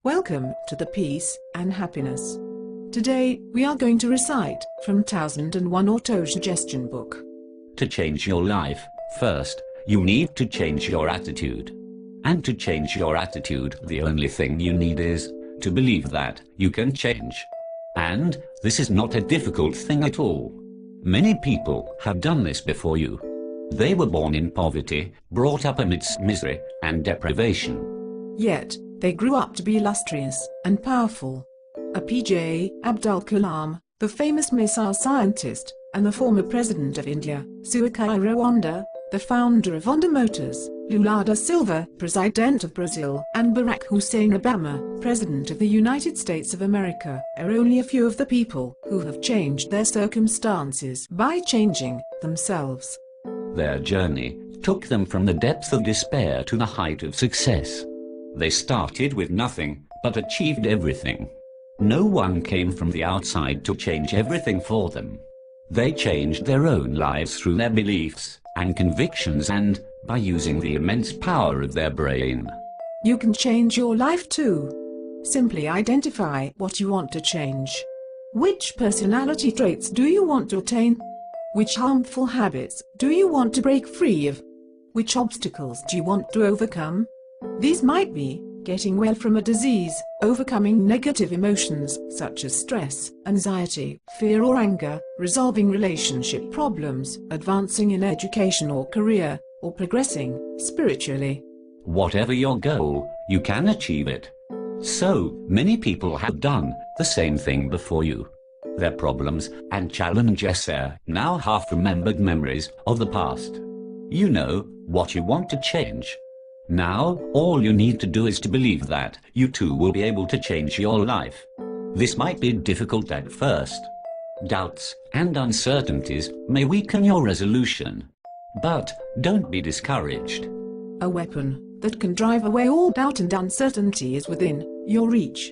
Welcome to the Peace and Happiness. Today, we are going to recite from 1001 Autosuggestion book. To change your life, first, you need to change your attitude. And to change your attitude, the only thing you need is to believe that you can change. And this is not a difficult thing at all. Many people have done this before you. They were born in poverty, brought up amidst misery and deprivation. Yet, they grew up to be illustrious and powerful. APJ Abdul Kalam, the famous missile scientist, and the former president of India, Suhakar Rwanda, the founder of Honda Motors, Lula da Silva, president of Brazil, and Barack Hussein Obama, president of the United States of America, are only a few of the people who have changed their circumstances by changing themselves. Their journey took them from the depth of despair to the height of success. They started with nothing, but achieved everything. No one came from the outside to change everything for them. They changed their own lives through their beliefs and convictions and by using the immense power of their brain. You can change your life too. Simply identify what you want to change. Which personality traits do you want to attain? Which harmful habits do you want to break free of? Which obstacles do you want to overcome? These might be getting well from a disease, overcoming negative emotions such as stress, anxiety, fear or anger, resolving relationship problems, advancing in education or career, or progressing spiritually. Whatever your goal, you can achieve it. So many people have done the same thing before you. Their problems and challenges are now half-remembered memories of the past. You know what you want to change. Now, all you need to do is to believe that you too will be able to change your life. This might be difficult at first. Doubts and uncertainties may weaken your resolution. But don't be discouraged. A weapon that can drive away all doubt and uncertainty is within your reach.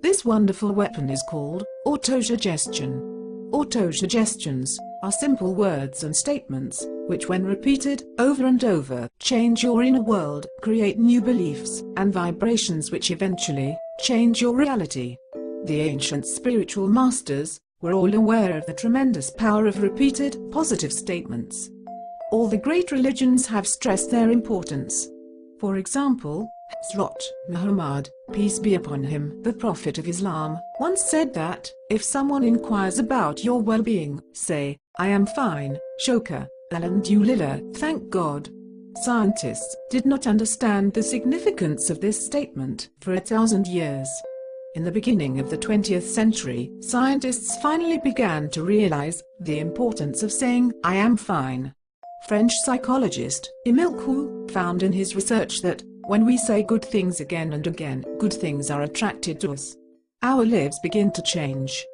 This wonderful weapon is called Autosuggestion. Autosuggestions are simple words and statements which, when repeated over and over, change your inner world, create new beliefs and vibrations which eventually change your reality. The ancient spiritual masters were all aware of the tremendous power of repeated positive statements. All the great religions have stressed their importance. For example, Hazrat Muhammad, peace be upon him, the Prophet of Islam, once said that, if someone inquires about your well-being, say, I am fine, Shoka, Alhamdulillah, thank God. Scientists did not understand the significance of this statement for 1,000 years. In the beginning of the 20th century, scientists finally began to realize the importance of saying, I am fine. French psychologist Émile Coué found in his research that, when we say good things again and again, good things are attracted to us. Our lives begin to change.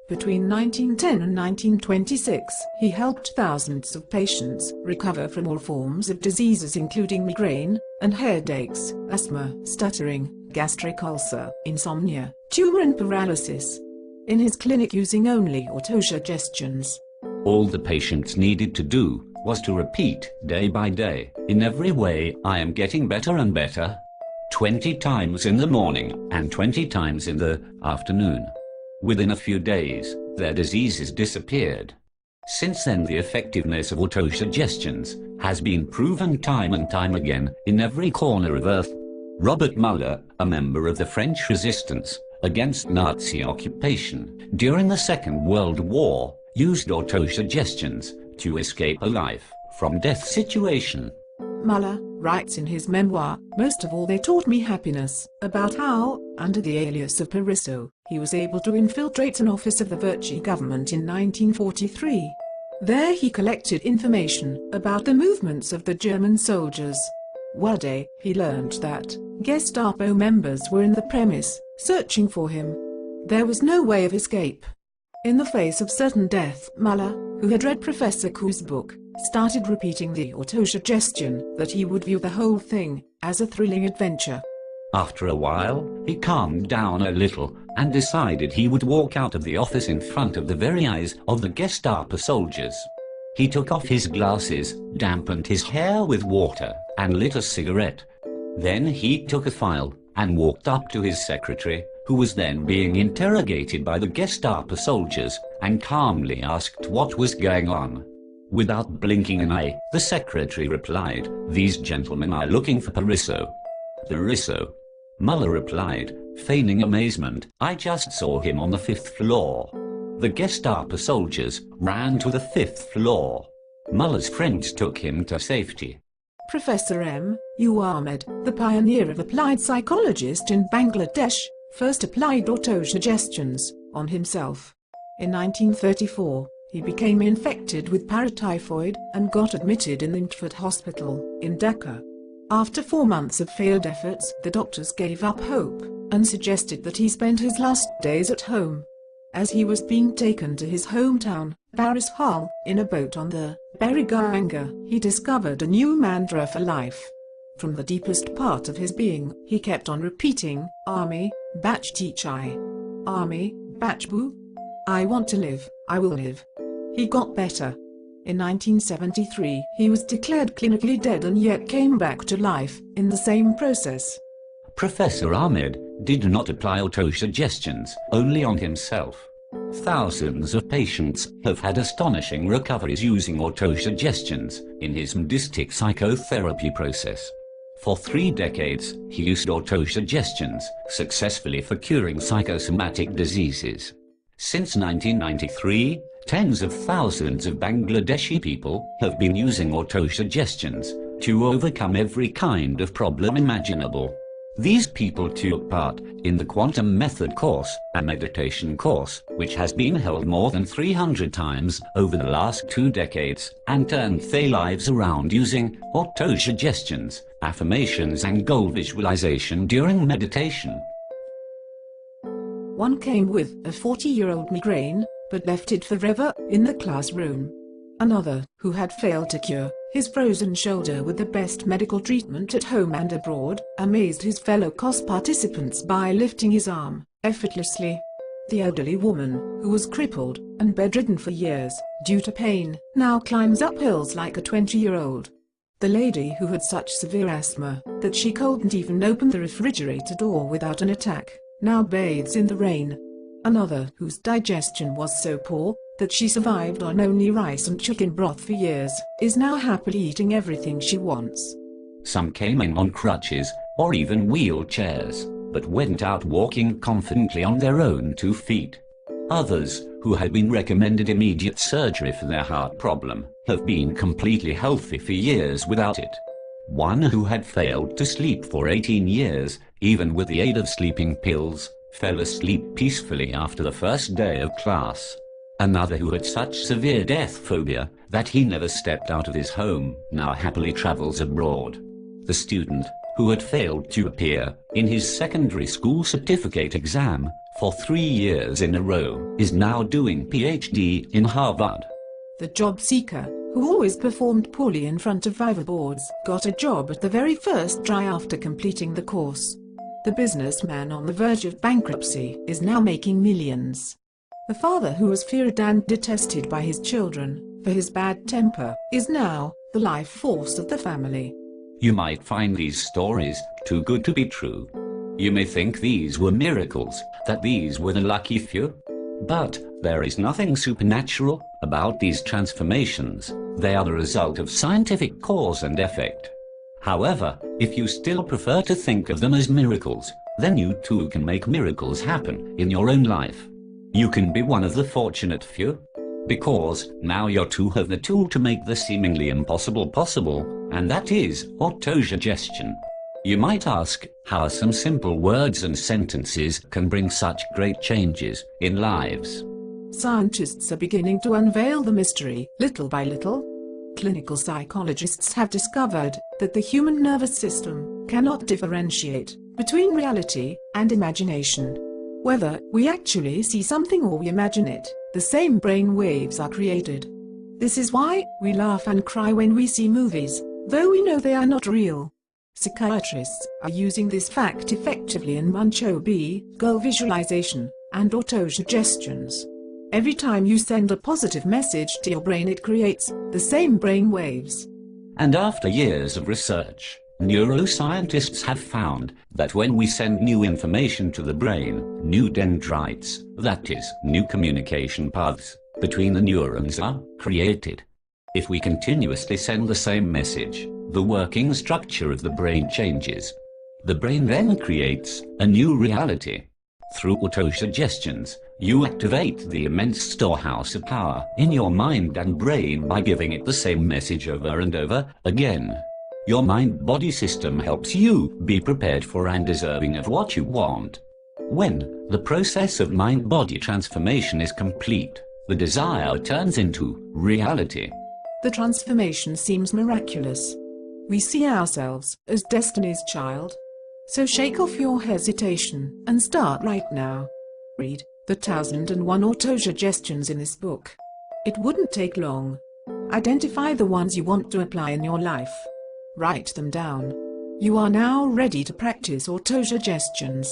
Between 1910 and 1926, he helped thousands of patients recover from all forms of diseases including migraine and headaches, asthma, stuttering, gastric ulcer, insomnia, tumor and paralysis. In his clinic using only autosuggestions. All the patients needed to do was to repeat day by day, in every way I am getting better and better, 20 times in the morning and 20 times in the afternoon. Within a few days, their diseases disappeared. Since then, the effectiveness of autosuggestions has been proven time and time again in every corner of Earth. Robert Muller, a member of the French resistance against Nazi occupation during the Second World War, used autosuggestions to escape a life from death situation. Muller writes in his memoir, most of all they taught me happiness, about how, under the alias of Pariso, he was able to infiltrate an office of the Vichy government in 1943. There he collected information about the movements of the German soldiers. One day, he learned that Gestapo members were in the premise, searching for him. There was no way of escape. In the face of certain death, Muller, who had read Professor Coué's book, started repeating the autosuggestion that he would view the whole thing as a thrilling adventure. After a while, he calmed down a little and decided he would walk out of the office in front of the very eyes of the Gestapo soldiers. He took off his glasses, dampened his hair with water, and lit a cigarette. Then he took a file and walked up to his secretary, who was then being interrogated by the Gestapo soldiers, and calmly asked what was going on. Without blinking an eye, the secretary replied, "These gentlemen are looking for Parisso." "Parisso?" Muller replied, feigning amazement, "I just saw him on the 5th floor." The Gestapo soldiers ran to the 5th floor. Muller's friends took him to safety. Professor M. U. Ahmed, the pioneer of applied psychologist in Bangladesh, first applied autosuggestions on himself. In 1934, he became infected with paratyphoid and got admitted in the Infant Hospital in Dhaka. After 4 months of failed efforts, the doctors gave up hope and suggested that he spend his last days at home. As he was being taken to his hometown, Barisal, in a boat on the Beriganga, he discovered a new mantra for life. From the deepest part of his being, he kept on repeating, "Army, Bachti Chai. Army, Bachbu. I want to live, I will live." He got better. In 1973, he was declared clinically dead and yet came back to life in the same process. Professor Ahmed did not apply autosuggestions only on himself. Thousands of patients have had astonishing recoveries using autosuggestions in his medistic psychotherapy process. For 3 decades, he used autosuggestions successfully for curing psychosomatic diseases. Since 1993, tens of thousands of Bangladeshi people have been using autosuggestions to overcome every kind of problem imaginable. These people took part in the Quantum Method course, a meditation course, which has been held more than 300 times over the last 2 decades, and turned their lives around using autosuggestions, affirmations and goal visualization during meditation. One came with a 40-year-old migraine, but left it forever in the classroom. Another, who had failed to cure his frozen shoulder with the best medical treatment at home and abroad, amazed his fellow course participants by lifting his arm effortlessly. The elderly woman, who was crippled and bedridden for years due to pain, now climbs up hills like a 20-year-old. The lady who had such severe asthma that she couldn't even open the refrigerator door without an attack, now bathes in the rain. Another, whose digestion was so poor that she survived on only rice and chicken broth for years, is now happily eating everything she wants. Some came in on crutches or even wheelchairs, but went out walking confidently on their own 2 feet. Others, who had been recommended immediate surgery for their heart problem, have been completely healthy for years without it. One who had failed to sleep for 18 years, even with the aid of sleeping pills, fell asleep peacefully after the first day of class. Another who had such severe death phobia that he never stepped out of his home now happily travels abroad. The student, who had failed to appear in his secondary school certificate exam for 3 years in a row, is now doing PhD in Harvard. The job seeker, who always performed poorly in front of Viva boards, got a job at the very first try after completing the course. The businessman on the verge of bankruptcy is now making millions. The father who was feared and detested by his children for his bad temper is now the life force of the family. You might find these stories too good to be true. You may think these were miracles, that these were the lucky few. But there is nothing supernatural about these transformations. They are the result of scientific cause and effect. However, if you still prefer to think of them as miracles, then you too can make miracles happen in your own life. You can be one of the fortunate few, because now you too have the tool to make the seemingly impossible possible, and that is autosuggestion. You might ask how some simple words and sentences can bring such great changes in lives. Scientists are beginning to unveil the mystery, little by little. Clinical psychologists have discovered that the human nervous system cannot differentiate between reality and imagination. Whether we actually see something or we imagine it, the same brain waves are created. This is why we laugh and cry when we see movies, though we know they are not real. Psychiatrists are using this fact effectively in Muncho B, goal visualization, and autosuggestions. Every time you send a positive message to your brain, it creates the same brain waves. And after years of research, Neuroscientists have found that when we send new information to the brain, new dendrites, that is, new communication paths, between the neurons are created. If we continuously send the same message, the working structure of the brain changes. The brain then creates a new reality. Through autosuggestions, you activate the immense storehouse of power in your mind and brain by giving it the same message over and over again. Your mind-body system helps you be prepared for and deserving of what you want. When the process of mind-body transformation is complete, the desire turns into reality. The transformation seems miraculous. We see ourselves as destiny's child. So shake off your hesitation and start right now. Read the 1001 Autosuggestions in this book. It wouldn't take long. Identify the ones you want to apply in your life. Write them down. You are now ready to practice autosuggestions.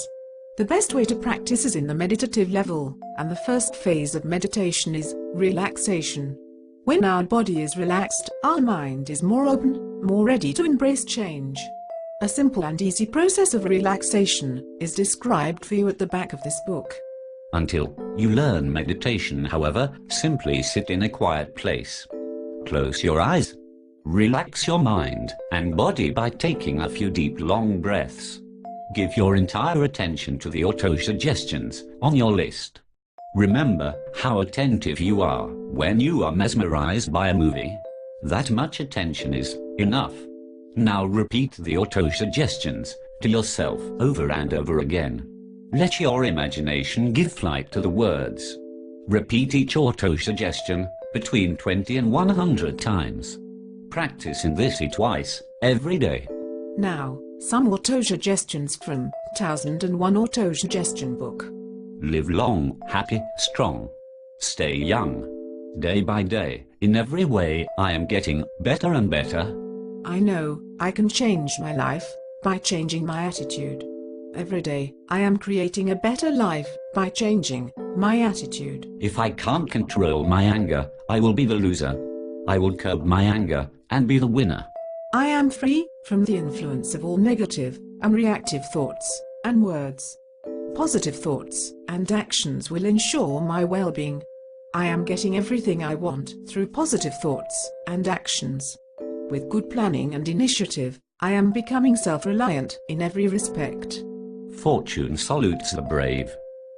The best way to practice is in the meditative level, and the first phase of meditation is relaxation. When our body is relaxed, our mind is more open, more ready to embrace change. A simple and easy process of relaxation is described for you at the back of this book. Until you learn meditation, however, simply sit in a quiet place. Close your eyes. Relax your mind and body by taking a few deep, long breaths. Give your entire attention to the autosuggestions on your list. Remember how attentive you are when you are mesmerized by a movie. That much attention is enough. Now repeat the autosuggestions to yourself over and over again. Let your imagination give flight to the words. Repeat each autosuggestion between 20 and 100 times. Practice in this twice every day. Now, some autosuggestions from 1001 Autosuggestion book. Live long, happy, strong. Stay young. Day by day, in every way, I am getting better and better. I know I can change my life by changing my attitude. Every day, I am creating a better life by changing my attitude. If I can't control my anger, I will be the loser. I will curb my anger and be the winner. I am free from the influence of all negative and reactive thoughts and words. Positive thoughts and actions will ensure my well-being. I am getting everything I want through positive thoughts and actions. With good planning and initiative, I am becoming self-reliant in every respect. Fortune salutes the brave.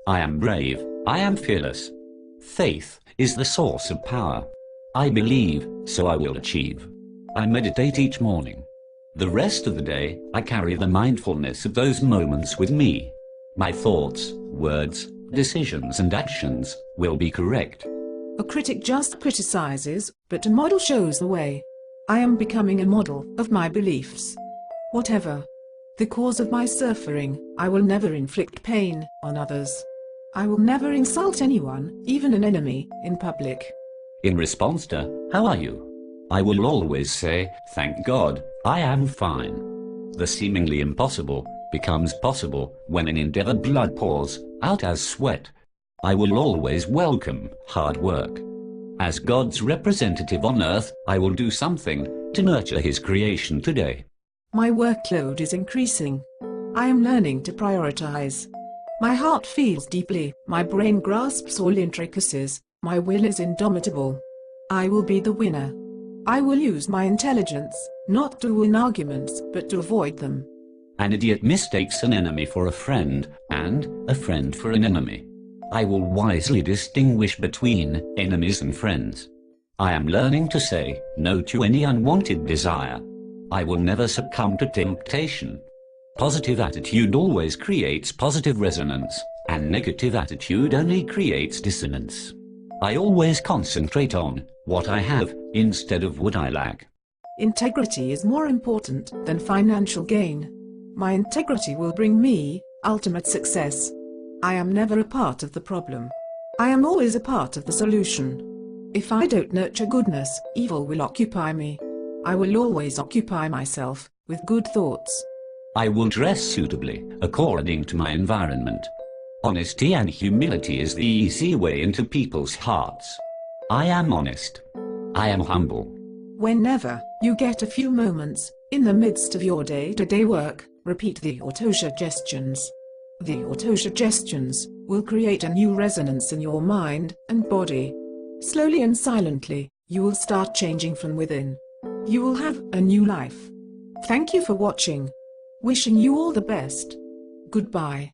I am brave. I am fearless. Faith is the source of power. I believe, so I will achieve. I meditate each morning. The rest of the day, I carry the mindfulness of those moments with me. My thoughts, words, decisions and actions will be correct. A critic just criticizes, but a model shows the way. I am becoming a model of my beliefs. Whatever the cause of my suffering, I will never inflict pain on others. I will never insult anyone, even an enemy, in public. In response to, "How are you?" I will always say, "Thank God, I am fine." The seemingly impossible becomes possible when an endeavored blood pours out as sweat. I will always welcome hard work. As God's representative on earth, I will do something to nurture His creation today. My workload is increasing. I am learning to prioritize. My heart feels deeply, my brain grasps all intricacies, my will is indomitable. I will be the winner. I will use my intelligence, not to win arguments, but to avoid them. An idiot mistakes an enemy for a friend, and a friend for an enemy. I will wisely distinguish between enemies and friends. I am learning to say no to any unwanted desire. I will never succumb to temptation. Positive attitude always creates positive resonance, and negative attitude only creates dissonance. I always concentrate on what I have instead of what I lack. Integrity is more important than financial gain. My integrity will bring me ultimate success. I am never a part of the problem. I am always a part of the solution. If I don't nurture goodness, evil will occupy me. I will always occupy myself with good thoughts. I will dress suitably according to my environment. Honesty and humility is the easy way into people's hearts. I am honest. I am humble. Whenever you get a few moments, in the midst of your day-to-day work, repeat the autosuggestions. The autosuggestions will create a new resonance in your mind and body. Slowly and silently, you will start changing from within. You will have a new life. Thank you for watching. Wishing you all the best. Goodbye.